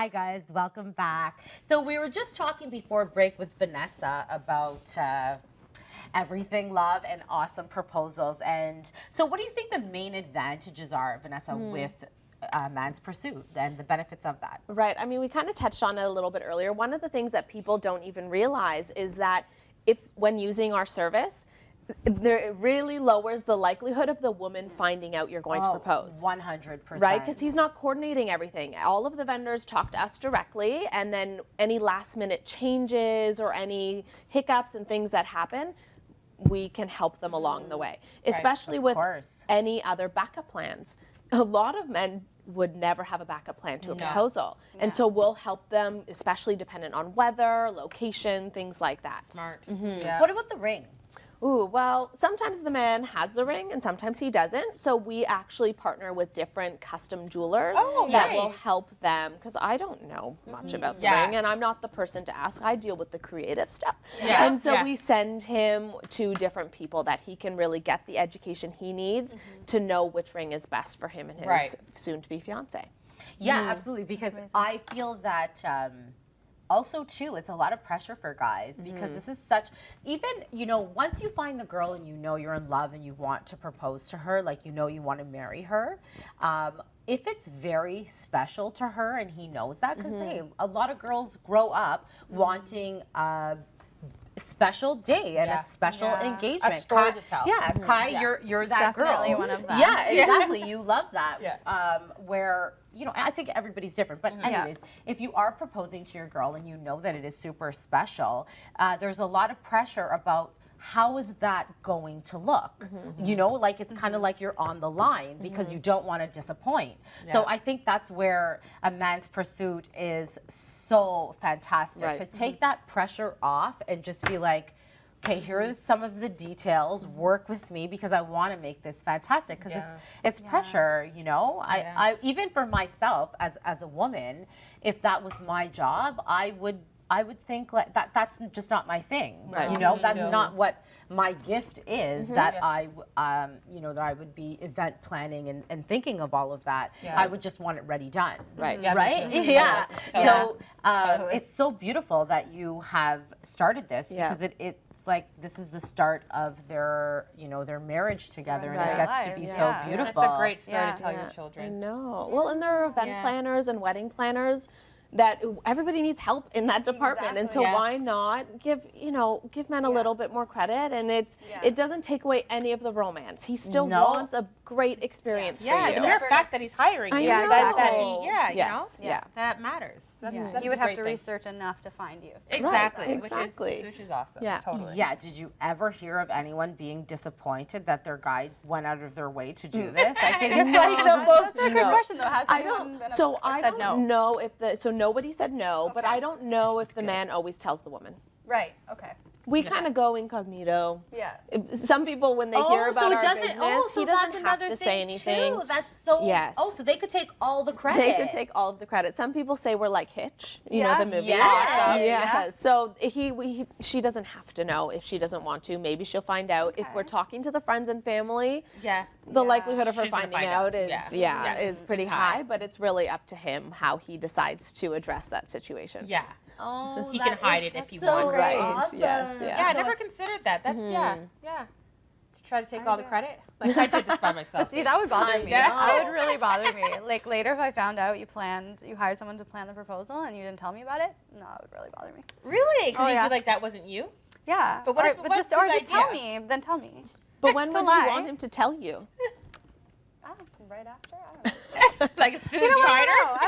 Hi guys, welcome back. So we were just talking before break with Vanessa about everything love and awesome proposals. And so what do you think the main advantages are, Vanessa, with man's pursuit and the benefits of that? Right. I mean, we kind of touched on it a little bit earlier. One of the things that people don't even realize is that when using our service, it really lowers the likelihood of the woman finding out you're going to propose. 100%. Right? Because he's not coordinating everything. All of the vendors talk to us directly, and then any last minute changes or any hiccups and things that happen, we can help them along the way, especially with any other backup plans. A lot of men would never have a backup plan to a proposal. And so we'll help them, especially dependent on weather, location, things like that. Smart. What about the ring? Ooh, well, sometimes the man has the ring and sometimes he doesn't. So we actually partner with different custom jewelers that will help them, because I don't know much about the ring and I'm not the person to ask. I deal with the creative stuff. And so we send him to different people that he can really get the education he needs to know which ring is best for him and his soon-to-be fiancé. Yeah, absolutely, because I feel that also, too, it's a lot of pressure for guys because this is such, even, you know, once you find the girl and you know you're in love and you want to propose to her, like, you know you want to marry her, if it's very special to her and he knows that, because hey, a lot of girls grow up wanting a special day and a special engagement. A story to tell. Yeah, Kai, you're that Definitely girl. one of them. Yeah, exactly. You love that. Where, you know, I think everybody's different. But anyways, if you are proposing to your girl and you know that it is super special, there's a lot of pressure about how is that going to look? You know, like it's kind of like you're on the line because you don't want to disappoint. So I think that's where a man's pursuit is so fantastic, to take that pressure off and just be like, okay, here are some of the details, work with me because I want to make this fantastic, because it's pressure, you know? I even for myself as a woman, if that was my job, I would think like that's just not my thing. You know, that's not what my gift is, that you know, that I would be event planning and thinking of all of that. I would just want it ready done. Right. Yeah. So it's so beautiful that you have started this because it's like this is the start of their, you know, their marriage together, and it gets to be so beautiful. It's a great story to tell your children. I know. Well, and there are event planners and wedding planners that everybody needs help in that department, and so why not give men a little bit more credit? And it doesn't take away any of the romance. He still wants a great experience for you. It's the mere fact that he's hiring you says that he, you know, that matters. That's you would have to research enough to find you. So. Exactly, which is awesome. Totally. Yeah. Did you ever hear of anyone being disappointed that their guy went out of their way to do this? I think it's like the most. That's a good question, though. Has I don't know if nobody said no, but I don't know if the man always tells the woman. Right. Okay. We kind of go incognito. Yeah. Some people, when they hear about our business, he doesn't have to say anything. Too. That's so. Yes. Oh, so they could take all the credit. They could take all of the credit. Some people say we're like Hitch, you know, the movie. Yeah. So she doesn't have to know if she doesn't want to. Maybe she'll find out. If we're talking to the friends and family, the likelihood of her finding out is pretty high. But it's really up to him how he decides to address that situation. Yeah. Oh, he can hide it if he so wants. Right. Awesome. Yes. Yeah, I never considered that. That's To try to take all the credit. Like I did this by myself. But see, that would bother me. That would really bother me. Like later, if I found out you hired someone to plan the proposal and you didn't tell me about it, no, it would really bother me. Really? Because you'd be like, that wasn't you? Yeah. But what if just tell me? Then tell me. But when would you want him to tell you? Right after? I don't know. Like as soon as you hired her?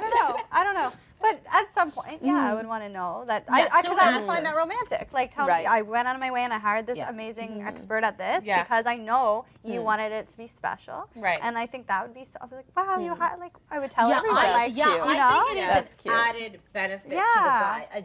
I don't know. But at some point, I would want to know that. Because I would find that romantic. Like, tell me, I went out of my way and I hired this amazing expert at this because I know you wanted it to be special. Right. And I think that would be so. I'd be like, wow, you hired. Like, I would tell everyone. I think it is an added benefit to the guy. I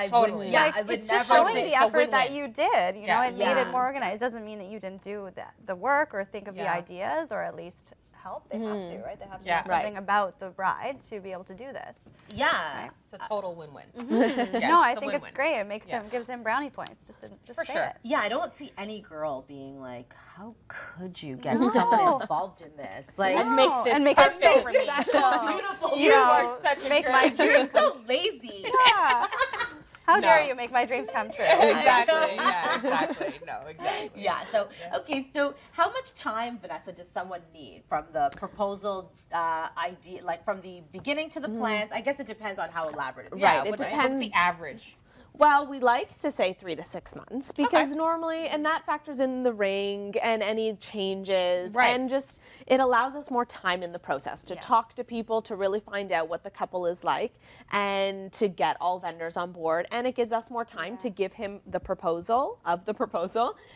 would it's never just showing think the effort that you did. You know, it made it Yeah. more organized. It doesn't mean that you didn't do the work or think of the ideas, or at least help. They have to, right? They have to Yeah. know something about the bride to be able to do this. Yeah. It's a total win-win. Yeah, no, I think it's great. It makes gives him brownie points just to For say sure. it. Yeah, I don't see any girl being like, how could you get someone involved in this? Like, And make this and make it so for me. special. beautiful. You are know, such a make girl. my You're dreams. so lazy. Yeah. How dare you make my dreams come true? Exactly. Yeah, exactly. No, exactly. Yeah. So, okay. So, how much time, Vanessa, does someone need from the proposal idea, like from the beginning to the plans? I guess it depends on how elaborate it is. Right, it What's depends. the average? Well, we like to say 3 to 6 months because normally, and that factors in the ring and any changes, and just it allows us more time in the process to talk to people, to really find out what the couple is like, and to get all vendors on board. And it gives us more time to give him the proposal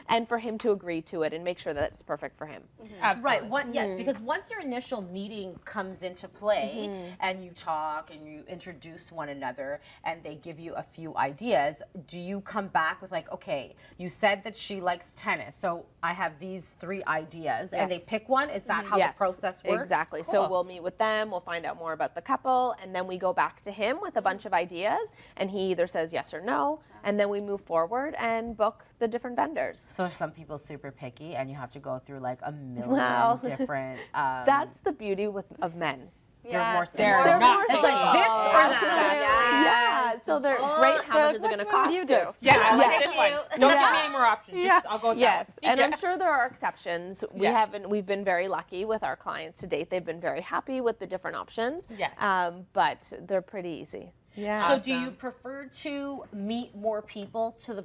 and for him to agree to it and make sure that it's perfect for him. Absolutely. Right. Yes, because once your initial meeting comes into play and you talk and you introduce one another and they give you a few ideas, do you come back with like, okay, you said that she likes tennis, so I have these 3 ideas, and they pick one? Is that how the process works? Exactly. Cool. So we'll meet with them, we'll find out more about the couple, and then we go back to him with a bunch of ideas, and he either says yes or no, and then we move forward and book the different vendors. So are some people super picky and you have to go through like a million different That's the beauty of men. they're more They're serious. not It's like this or that. Yeah, so they're great. How much is it going to cost you? Yeah, I like Yes. this one. Don't give me any more options. Just, I'll go with Yes, that one. and I'm sure there are exceptions. We've been very lucky with our clients to date. They've been very happy with the different options. Yeah. But they're pretty easy. Yeah. So do you prefer to meet more people to the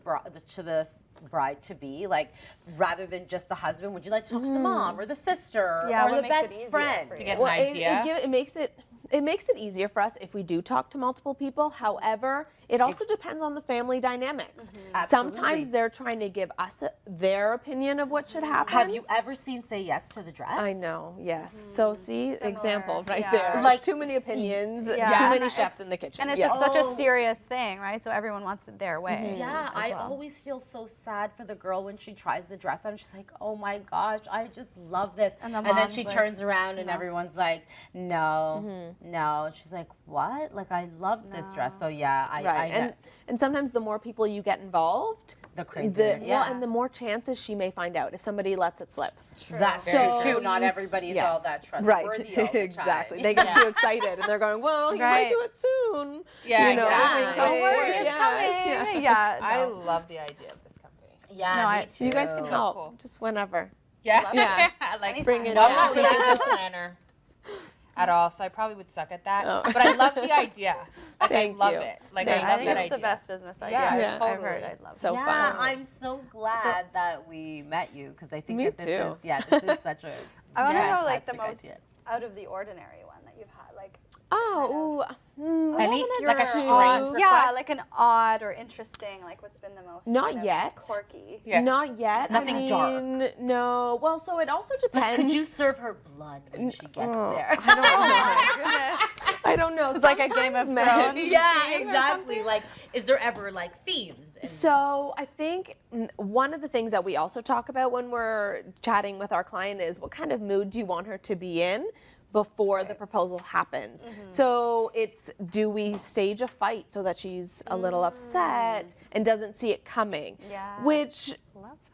bride to be, like, rather than just the husband? Would you like to talk to the mom or the sister or what the makes it best easier friend? for you? To get Well, an idea. it makes it easier for us if we do talk to multiple people. However, it also depends on the family dynamics. Sometimes they're trying to give us their opinion of what should happen. Have you ever seen Say Yes to the Dress? I know, yes. So see, example right yeah. there. Like, too many opinions, Yeah. too many And chefs in the kitchen. And it's yes. such a serious thing, right? So everyone wants it their way. Yeah, as I well. always feel so sad for the girl when she tries the dress on. She's like, oh my gosh, I just love this. And the then mom's she like, turns around and everyone's like, no, no. And she's like, what? Like, I love this dress. So yeah, I Right, and sometimes the more people you get involved, the crazier. well, and the more chances she may find out if somebody lets it slip. That's So true. Not you everybody's yes. all that Right, trustworthy all the exactly. time. They get too excited and they're going, well, he might Right. do it soon. Yeah, you know, exactly. Don't worry, it's Yeah, coming. yeah. Yeah. I no. love the idea of this company. Yeah, No, me too. You guys can help, cool. just whenever. Yeah. Yeah. Like, Bring it no, I'm in. not really a good planner at all, so I probably would suck at that. Oh. But I love the idea. Like, Thank I love you. it. Like, Thank I I love think that it's idea. the best business idea Yeah, I've totally. heard. I love So it. Yeah, fun. I'm so glad that we met you because I think Me that this too. is such a I want to know like the fantastic most idea. out of the ordinary one that you've had, like Any, like a strange odd, yeah, request? like an odd or interesting, like what's been the most Not kind of yet. quirky. Yeah. Not yet. Nothing dark. No. Well, so it also depends. Could you serve her blood when she gets there? I don't Oh know. my goodness. I don't know. It's like a Game of Thrones. Yeah, theme or exactly. something? Like, is there ever like themes? So I think one of the things that we also talk about when we're chatting with our client is what kind of mood do you want her to be in before the proposal happens. So it's, do we stage a fight so that she's a little upset and doesn't see it coming? Yeah. Which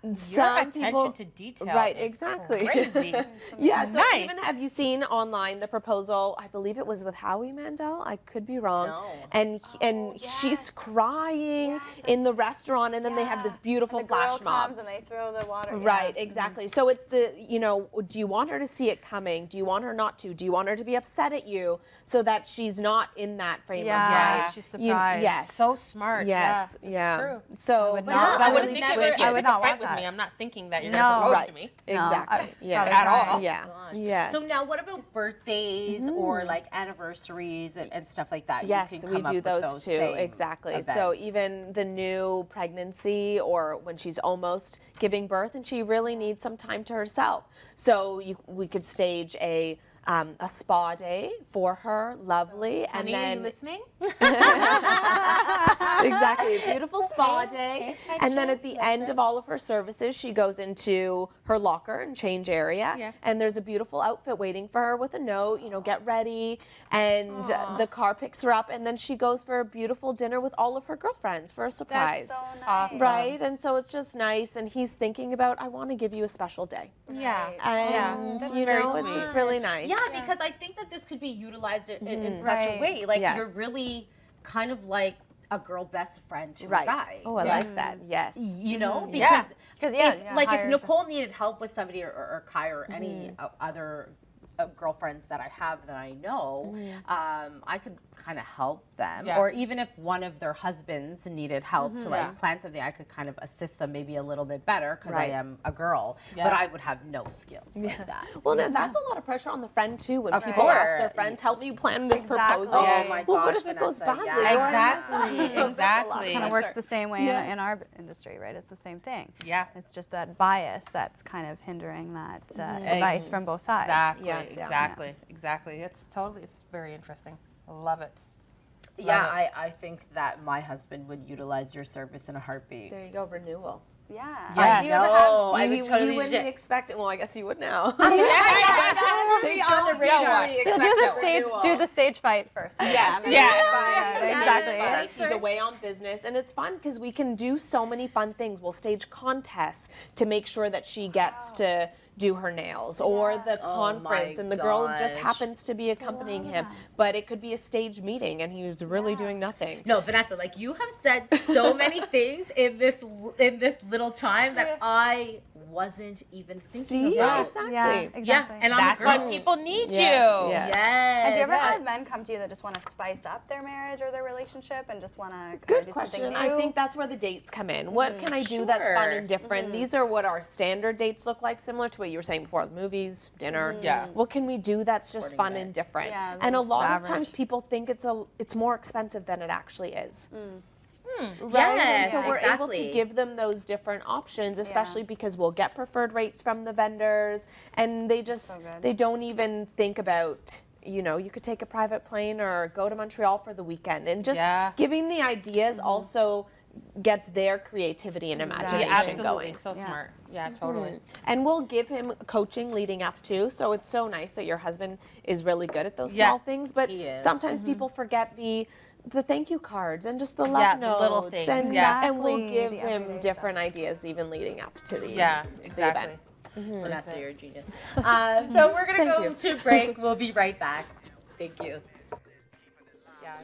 Your some attention people to detail right, is exactly. crazy. Yeah, so Nice. even have you seen online the proposal? I believe it was with Howie Mandel. I could be wrong. No. And she's crying in the restaurant, and then they have this beautiful The flash girl mob. comes and they throw the water. Right, exactly. So it's the, do you want her to see it coming? Do you want her not to? Do you want her to be upset at you so that she's not in that frame Yeah, of mind? she's surprised. Yes. So smart. Yes, yeah. True. So would but not- it's I I wouldn't really think twisted. I would not fight want with that. me. I'm not thinking that you're No. going to propose Right. to me. Exactly. Yes. At all. Yeah. Gosh. Yes. So now, what about birthdays or like anniversaries and stuff like that? Yes, you can we come up do with those too. same Exactly. So events. even the new pregnancy or when she's almost giving birth and she really needs some time to herself. So we could stage a spa day for her, lovely, Honey, and are you then listening? Exactly, a beautiful spa day. And then at the end of all of her services, she goes into her locker and change area. And there's a beautiful outfit waiting for her with a note, you know, get ready. And the car picks her up, and then she goes for a beautiful dinner with all of her girlfriends for a surprise. That's so nice. Awesome. Right? And so it's just nice. And he's thinking about, I want to give you a special day. Yeah. And, That's you very know, it's sweet. just really nice. Yeah, because I think that this could be utilized in such a way. Like, you're really kind of like a girl best friend to a guy. Oh, I like that. Yes. You know, because if hired- Nicole needed help with somebody or Kai or any other girlfriends that I have that I know, I could kind of help them. Yeah. Or even if one of their husbands needed help to like plan something, I could kind of assist them maybe a little bit better because I am a girl, but I would have no skills like that. Well, no, that's a lot of pressure on the friend too. When people ask their friends, "Help me plan this proposal." Oh my well, what gosh, if it goes Vanessa, badly? Exactly. Exactly. It kind of works the same way in our industry, right? It's the same thing. Yeah. It's just that bias that's kind of hindering that advice from both sides. Exactly. Yes. Exactly. Exactly. It's very interesting. I love it. Yeah, I think that my husband would utilize your service in a heartbeat. There you go, renewal. Yeah. Yeah. Do you ever have? I would totally you wouldn't expect it. Well, I guess you would now. on the radar. Do the stage fight first. Yes. Exactly. He's away on business, and it's fun because we can do so many fun things. We'll stage contests to make sure that she gets to do her nails, or the conference, and the girl just happens to be accompanying him. But it could be a stage meeting, and he's really doing nothing. No, Vanessa, like you have said so many things in this little time that I wasn't even thinking about. Exactly. Yeah, exactly. Yeah, and I'm That's a girl. why people need you. Yes. Yes. And do you ever have men come to you that just want to spice up their marriage or their relationship and just want to Good do question. something new? I think that's where the dates come in. What can I do that's fun and different? These are what our standard dates look like, similar to what you were saying before, movies, dinner. Yeah. What can we do that's just fun and different? Yeah, and a lot of average. times people think it's more expensive than it actually is. Right? Yes, and so we're able exactly. to give them those different options, especially because we'll get preferred rates from the vendors, and they just they don't even think about, you know, you could take a private plane or go to Montreal for the weekend, and just giving the ideas also gets their creativity and imagination Absolutely. going. So smart. Yeah, totally. And we'll give him coaching leading up to, so it's so nice that your husband is really good at those small things, but He is. sometimes people forget the thank you cards and just the love the notes, little things, and, yeah. and we'll Exactly, give the him everyday different ideas even leading up to the to the exactly. event. Vanessa, you're a genius. So we're going to go to break. We'll be right back. Thank you. Yeah.